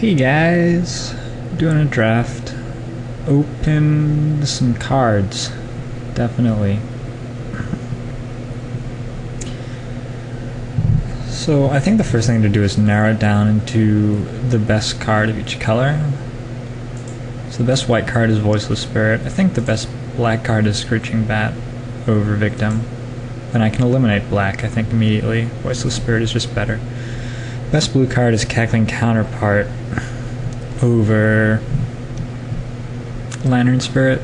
Hey guys, doing a draft. Open some cards, definitely. So I think the first thing to do is narrow it down into the best card of each color. So the best white card is Voiceless Spirit. I think the best black card is Screeching Bat over Victim. And I can eliminate black, I think, immediately. Voiceless Spirit is just better. Best blue card is Cackling Counterpart over Lantern Spirit.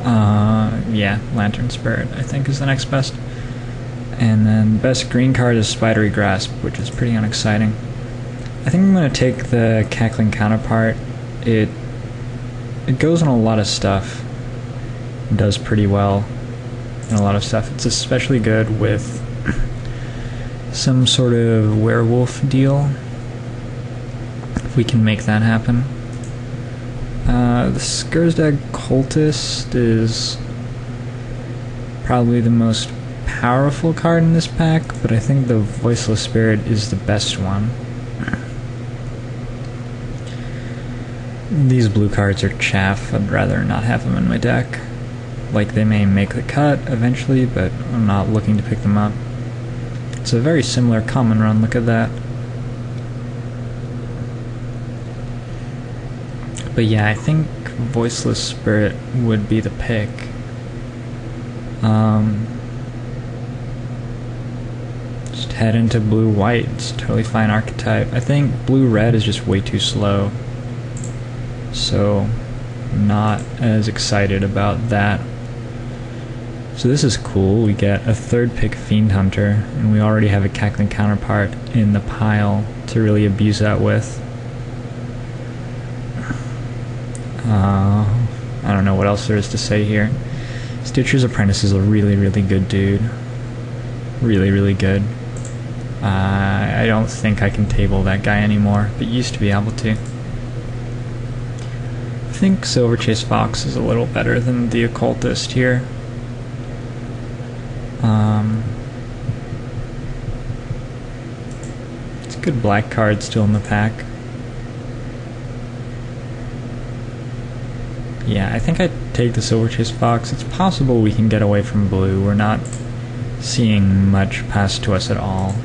Yeah, Lantern Spirit, I think, is the next best. And then best green card is Spidery Grasp, which is pretty unexciting. I think I'm going to take the Cackling Counterpart. It goes on a lot of stuff. It does pretty well in a lot of stuff. It's especially good with some sort of werewolf deal, if we can make that happen. The Skursdag Cultist is probably the most powerful card in this pack, but I think the Voiceless Spirit is the best one. These blue cards are chaff. I'd rather not have them in my deck. Like, they may make the cut eventually, but I'm not looking to pick them up. It's a very similar common run, look at that. But yeah, I think Voiceless Spirit would be the pick. Just head into blue-white, it's a totally fine archetype. I think blue-red is just way too slow, so not as excited about that. So this is cool, we get a third pick Fiend Hunter, and we already have a Cackling Counterpart in the pile to really abuse that with. I don't know what else there is to say here. Stitcher's Apprentice is a really, really good dude. Really, really good. I don't think I can table that guy anymore, but used to be able to. I think Silverchase Fox is a little better than the Occultist here. It's a good black card still in the pack. Yeah, I think I'd take the Silverchase Fox. It's possible we can get away from blue. We're not seeing much pass to us at all.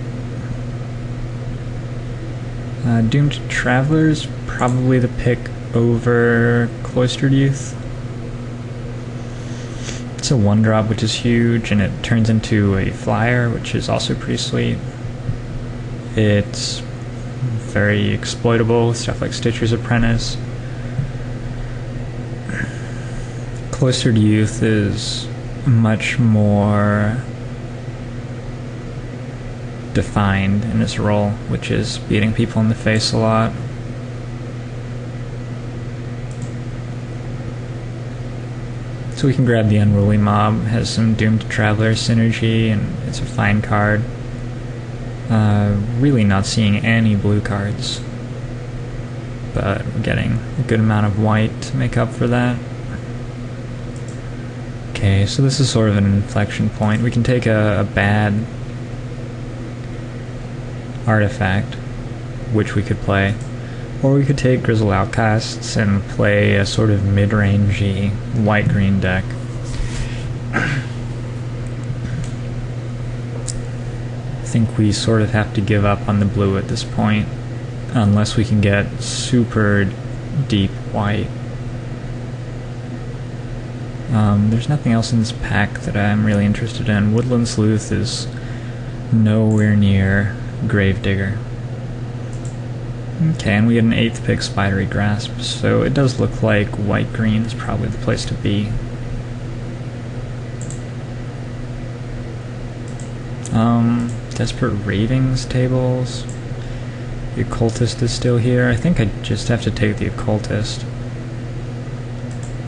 Doomed Travelers, probably the pick over Cloistered Youth. It's a 1-drop, which is huge, and it turns into a flyer, which is also pretty sweet. It's very exploitable with stuff like Stitcher's Apprentice. Cloistered Youth is much more defined in its role, which is beating people in the face a lot. So we can grab the Unruly Mob, has some Doomed Traveler synergy, and it's a fine card. Really not seeing any blue cards, but we're getting a good amount of white to make up for that. Okay, so this is sort of an inflection point. We can take a bad artifact, which we could play, or we could take Grizzle Outcasts and play a sort of mid-rangey white-green deck. I think we sort of have to give up on the blue at this point, unless we can get super deep white. There's nothing else in this pack that I'm really interested in. Woodland Sleuth is nowhere near Gravedigger. Okay, and we get an 8th pick Spidery Grasp, so it does look like white-green is probably the place to be. Desperate Ravings tables. The Occultist is still here. I think I just have to take the Occultist.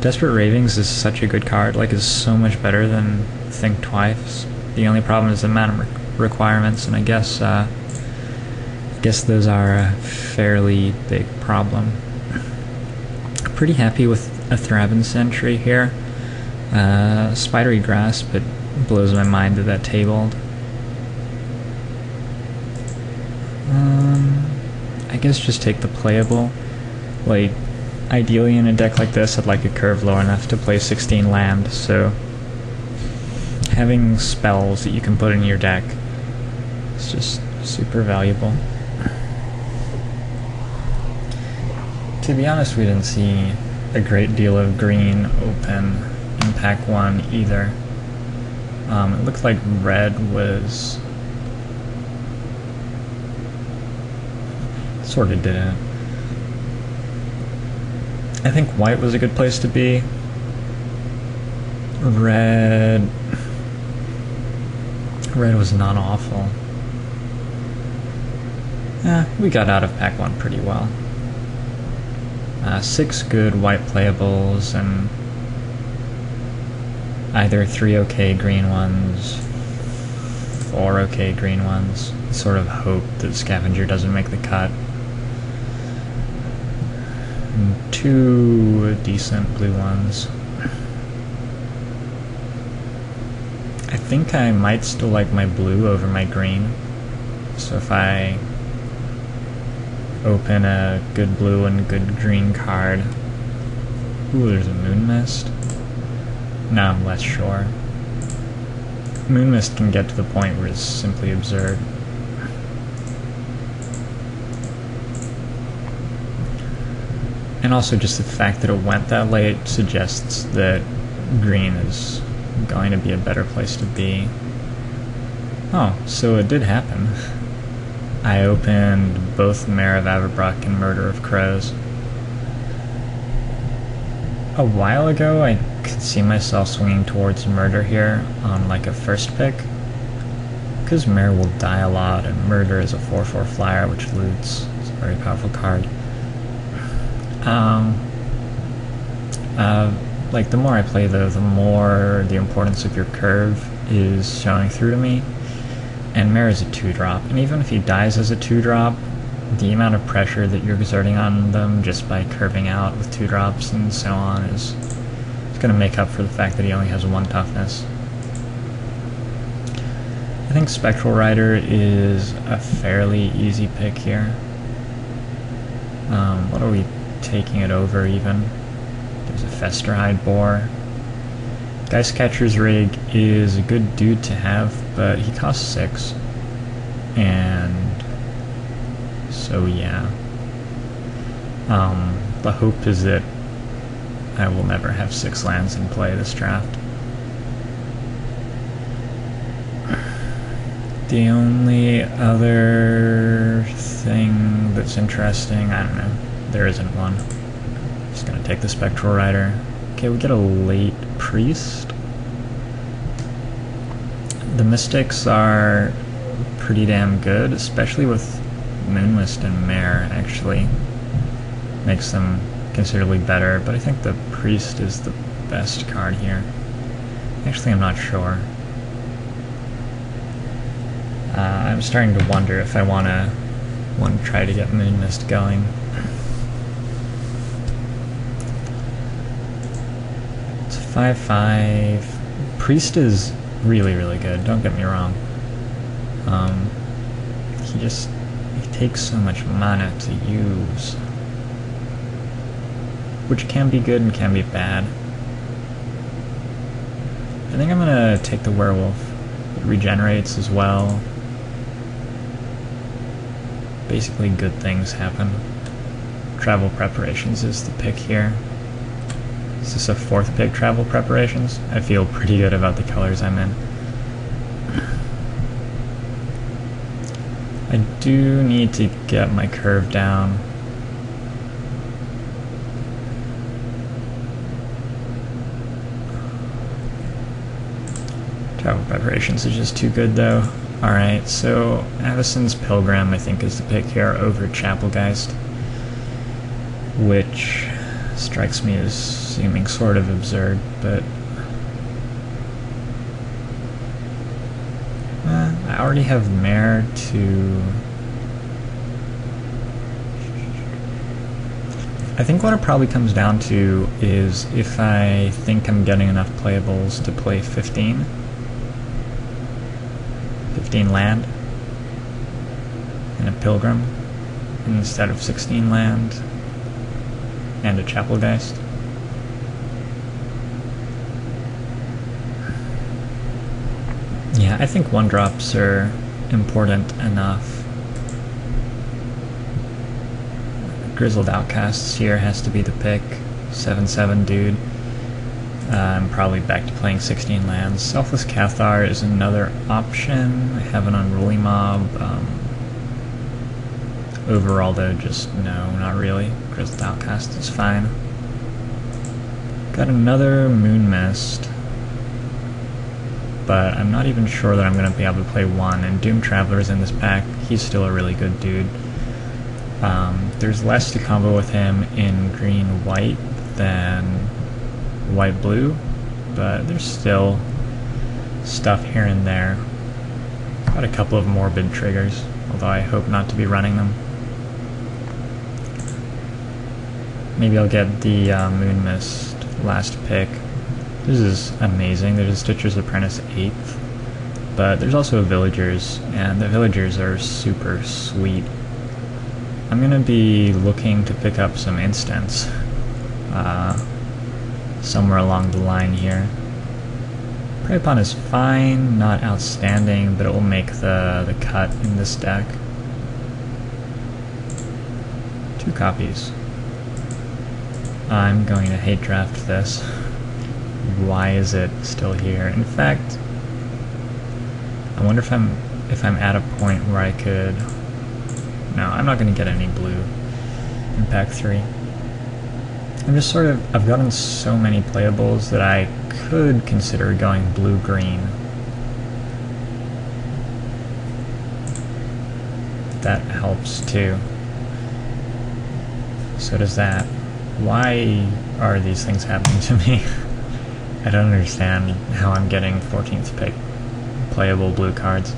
Desperate Ravings is such a good card, like, it's so much better than Think Twice. The only problem is the mana requirements, and I guess those are a fairly big problem. Pretty happy with a Thraben Sentry here. Spidery Grasp, it blows my mind that that tabled. I guess just take the playable. Like, ideally in a deck like this, I'd like a curve low enough to play 16 land, so having spells that you can put in your deck is just super valuable. To be honest, we didn't see a great deal of green open in pack 1 either. It looked like red was sort of didn't. I think white was a good place to be. Red was not awful. Yeah, we got out of pack 1 pretty well. 6 good white playables and either 3 okay green ones, 4 okay green ones. Sort of hope that Scavenger doesn't make the cut. And 2 decent blue ones. I think I might still like my blue over my green. So if I open a good blue and good green card. Ooh, there's a Moon Mist. Now I'm less sure. Moon Mist can get to the point where it's simply absurd. And also just the fact that it went that late suggests that green is going to be a better place to be. Oh, so it did happen. I opened both Mare of Averbrook and Murder of Crows. A while ago, I could see myself swinging towards Murder here on like a first pick, because Mare will die a lot, and Murder is a 4/4 flyer, which loots. It's a very powerful card. Like, the more I play, though, the more the importance of your curve is showing through to me. And Mare is a 2-drop, and even if he dies as a 2-drop, the amount of pressure that you're exerting on them just by curving out with 2-drops and so on is going to make up for the fact that he only has 1 toughness. I think Spectral Rider is a fairly easy pick here. What are we taking it over even? There's a Festerhide Boar. Geistcatcher's Rig is a good dude to have, but he costs 6. And so yeah. The hope is that I will never have 6 lands in play this draft. The only other thing that's interesting, I don't know, there isn't one. Just gonna take the Spectral Rider. Okay, we get a late Priest. The Mystics are pretty damn good, especially with Moon Mist and Mare, actually. Makes them considerably better, but I think the Priest is the best card here. Actually, I'm not sure. I'm starting to wonder if I want to try to get Moon Mist going. It's 5/5. Priest is really, really good, don't get me wrong. He takes so much mana to use, which can be good and can be bad. I think I'm gonna take the Werewolf. It regenerates as well. Basically, good things happen. Travel Preparations is the pick here. Is this a 4th pick, Travel Preparations? I feel pretty good about the colors I'm in. I do need to get my curve down. Travel Preparations is just too good, though. Alright, so Avison's Pilgrim, I think, is the pick here over Chapelgeist, which strikes me as seeming sort of absurd, but I already have Mare to... I think what it probably comes down to is if I think I'm getting enough playables to play 15 land and a Pilgrim. instead of 16 land and a Chapelgeist. Yeah, I think 1-drops are important enough. Grizzled Outcasts here has to be the pick. 7/7 dude. I'm probably back to playing 16 lands. Selfless Cathar is another option. I have an Unruly Mob. Overall though, just no, not really. Grizzled Outcast is fine. Got another Moon Mist, but I'm not even sure that I'm going to be able to play one, and Doom Traveler's in this pack. He's still a really good dude. There's less to combo with him in green-white than white-blue, but there's still stuff here and there. Got a couple of morbid triggers, although I hope not to be running them. Maybe I'll get the Moon Mist last pick. This is amazing. There's a Stitcher's Apprentice 8th, but there's also a Villagers, and the Villagers are super sweet. I'm going to be looking to pick up some instants somewhere along the line here. Prey Upon is fine, not outstanding, but it will make the cut in this deck. 2 copies. I'm going to hate draft this. Why is it still here? In fact, I wonder if I'm at a point where I could... No, I'm not going to get any blue in pack 3. I'm just sort of... I've gotten so many playables that I could consider going blue-green. That helps too. So does that. Why are these things happening to me? I don't understand how I'm getting 14th pick playable blue cards.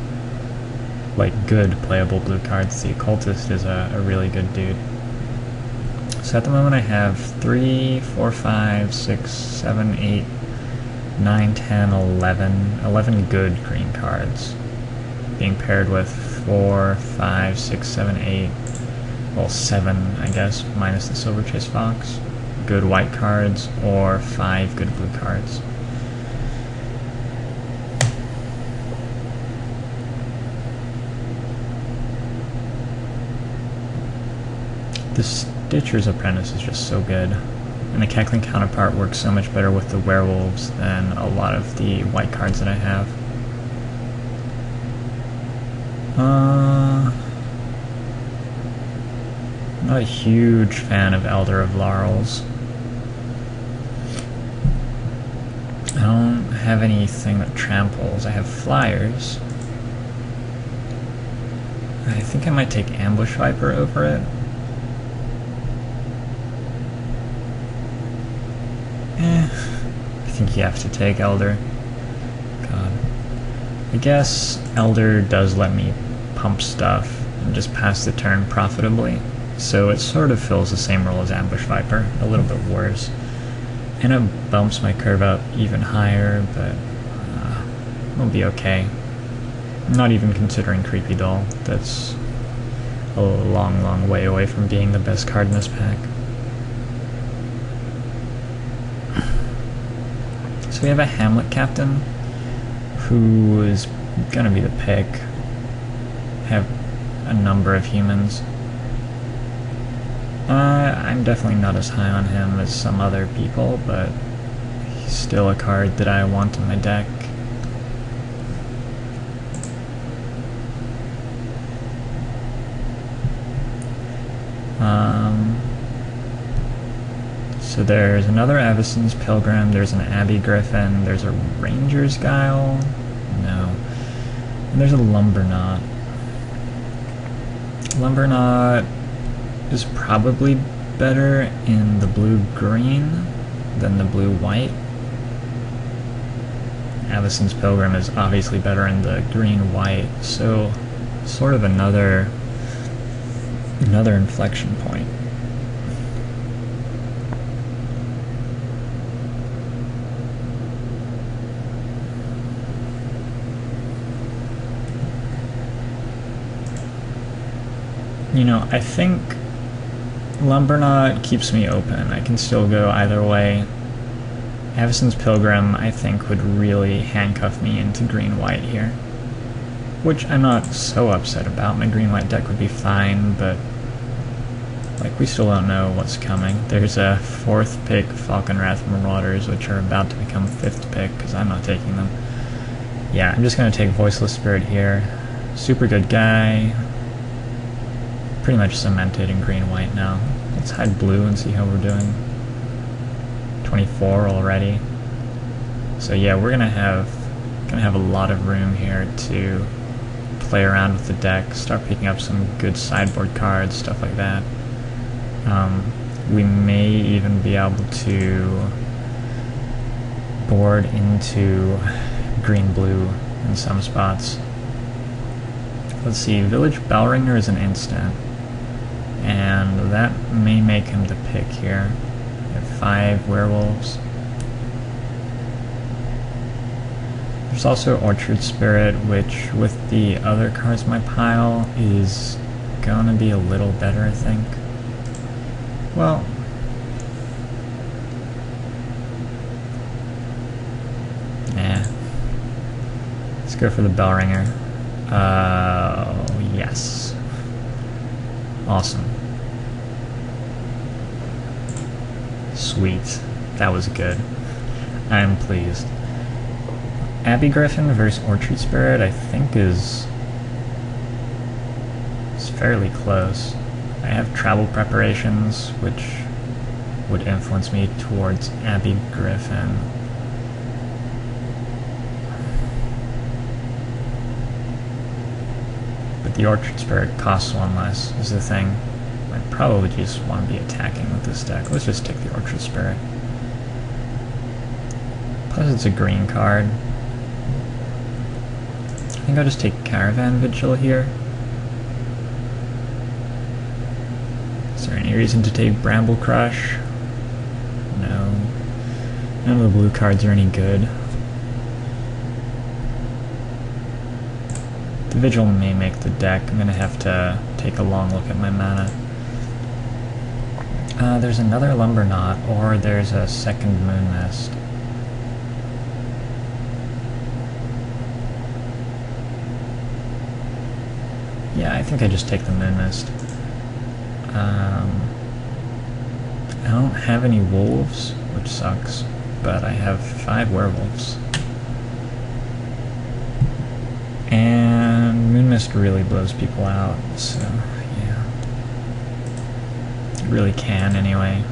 Like, good playable blue cards. The Occultist is a really good dude. So at the moment I have 3, 4, 5, 6, 7, 8, 9, 10, 11 good green cards. Being paired with 4, 5, 6, 7, 8, well 7 I guess, minus the Silver Chase Fox. Good white cards, or 5 good blue cards. The Stitcher's Apprentice is just so good, and the Cackling Counterpart works so much better with the werewolves than a lot of the white cards that I have. I'm not a huge fan of Elder of Laurels. I don't have anything that tramples. I have flyers. I think I might take Ambush Viper over it. I think you have to take Elder. God. I guess Elder does let me pump stuff and just pass the turn profitably, so it sort of fills the same role as Ambush Viper, a little bit worse. And it bumps my curve up even higher, but it'll be okay. I'm not even considering Creepy Doll. That's a long, long way away from being the best card in this pack. So we have a Hamlet Captain, who is gonna be the pick. Have a number of humans. I'm definitely not as high on him as some other people, but he's still a card that I want in my deck. So there's another Avacyn's Pilgrim, there's an Abbey Griffin, there's a Ranger's Guile, no, and there's a Lumberknot. Lumberknot is probably better in the blue-green than the blue-white. Avacyn's Pilgrim is obviously better in the green-white, so sort of another inflection point. You know, I think Lumberknot keeps me open. I can still go either way. Avacyn's Pilgrim, I think, would really handcuff me into green-white here. Which I'm not so upset about. My green-white deck would be fine, but like, we still don't know what's coming. There's a 4th pick Falconwrath Marauders, which are about to become 5th pick, because I'm not taking them. Yeah, I'm just going to take Voiceless Spirit here. Super good guy. Pretty much cemented in green-white now. Let's hide blue and see how we're doing. 24 already. So yeah, we're gonna have a lot of room here to play around with the deck, start picking up some good sideboard cards, stuff like that. We may even be able to board into green-blue in some spots. Let's see, Village Bellringer is an instant, and that may make him the pick here. We have 5 werewolves. There's also Orchard Spirit, which with the other cards in my pile is gonna be a little better, I think. Well, let's go for the Bellringer. Yes. Awesome. Sweet. That was good. I am pleased. Abbey Griffin versus Orchard Spirit, I think is fairly close. I have travel preparations, which would influence me towards Abbey Griffin. But the Orchard Spirit costs 1 less, is the thing. I probably just want to be attacking with this deck. Let's just take the Orchard Spirit. Plus it's a green card. I think I'll just take Caravan Vigil here. Is there any reason to take Bramble Crush? No. None of the blue cards are any good. The Vigil may make the deck. I'm gonna have to take a long look at my mana. There's another Lumberknot, or there's a second Moon Mist. Yeah, I think I just take the Moon Mist. I don't have any wolves, which sucks, but I have 5 werewolves. And Moon Mist really blows people out, so yeah. It really can, anyway.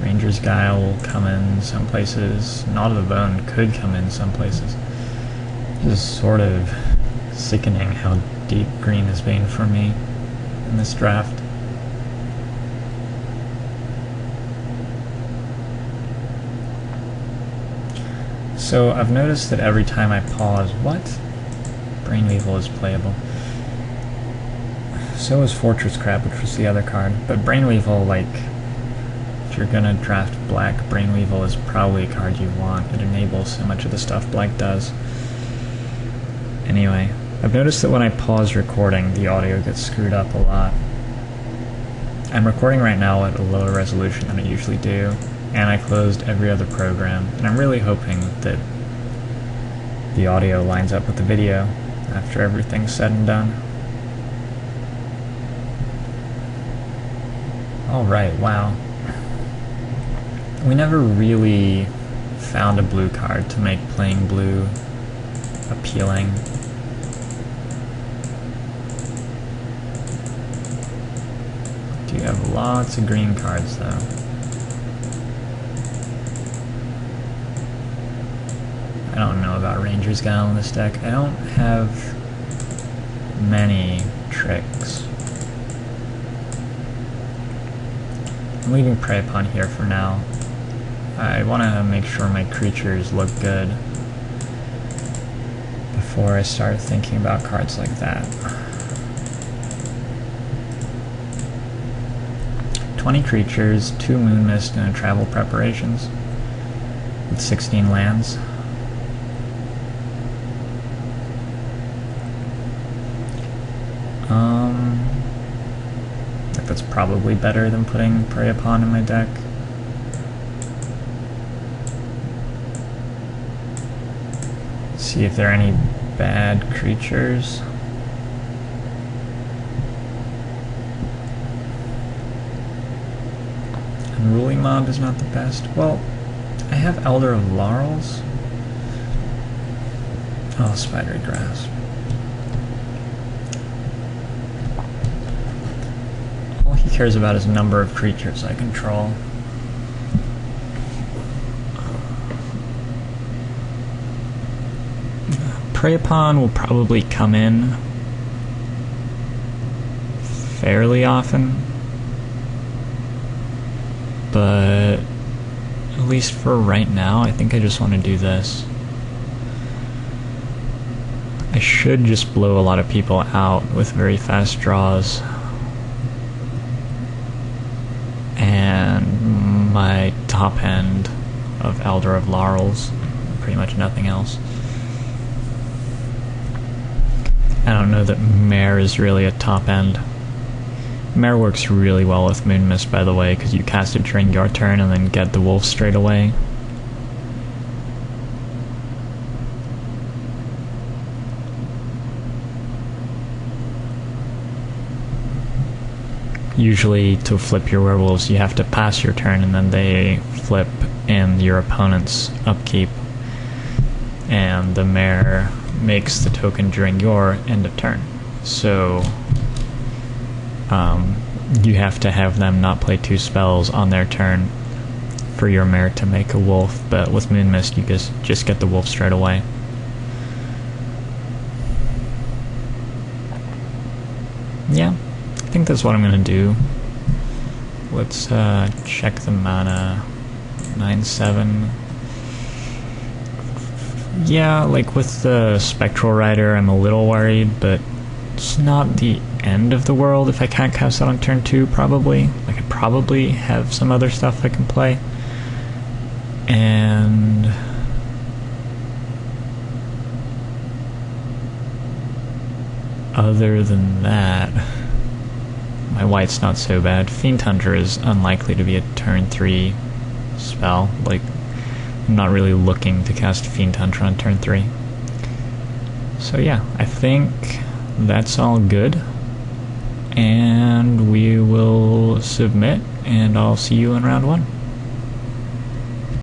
Ranger's Guile will come in some places. Knot of the Bone could come in some places. This is sort of sickening how deep green has been for me in this draft. So I've noticed that every time I pause, what? Brainweevil is playable. So is Fortress Crab, which was the other card. But Brainweevil, like, if you're gonna draft black, Brainweevil is probably a card you want. It enables so much of the stuff black does. Anyway, I've noticed that when I pause recording, the audio gets screwed up a lot. I'm recording right now at a lower resolution than I usually do, and I closed every other program, and I'm really hoping that the audio lines up with the video after everything's said and done. Alright, wow. We never really found a blue card to make playing blue appealing. Do you have lots of green cards though? I don't know about Ranger's Guile in this deck. I don't have many tricks. I'm leaving Prey Upon here for now. I want to make sure my creatures look good before I start thinking about cards like that. 20 creatures, 2 Moon Mist, and a Travel Preparations with 16 lands. I think that's probably better than putting Prey Upon in my deck. See if there are any bad creatures. Unruly Mob is not the best. Well, I have Elder of Laurels. Oh, Spidery Grasp. All he cares about is number of creatures I control. Prey Upon will probably come in fairly often, but at least for right now, I think I just want to do this. I should just blow a lot of people out with very fast draws. And my top end of Elder of Laurels, pretty much nothing else. I don't know that Mare is really a top end. Mare works really well with Moon Mist, by the way, because you cast it during your turn and then get the wolf straight away. Usually, to flip your werewolves, you have to pass your turn and then they flip in your opponent's upkeep. And the Mare makes the token during your end of turn. So you have to have them not play 2 spells on their turn for your Mare to make a wolf, but with Moon Mist you just get the wolf straight away. Yeah, I think that's what I'm gonna do. Let's check the mana. 9/7. Yeah, like with the Spectral Rider, I'm a little worried, but it's not the end of the world if I can't cast that on turn 2, probably. Like, I probably have some other stuff I can play. And other than that, my white's not so bad. Fiend Hunter is unlikely to be a turn 3 spell. Like, I'm not really looking to cast Fiend Hunter on turn 3. So yeah, I think that's all good. And we will submit, and I'll see you in round 1.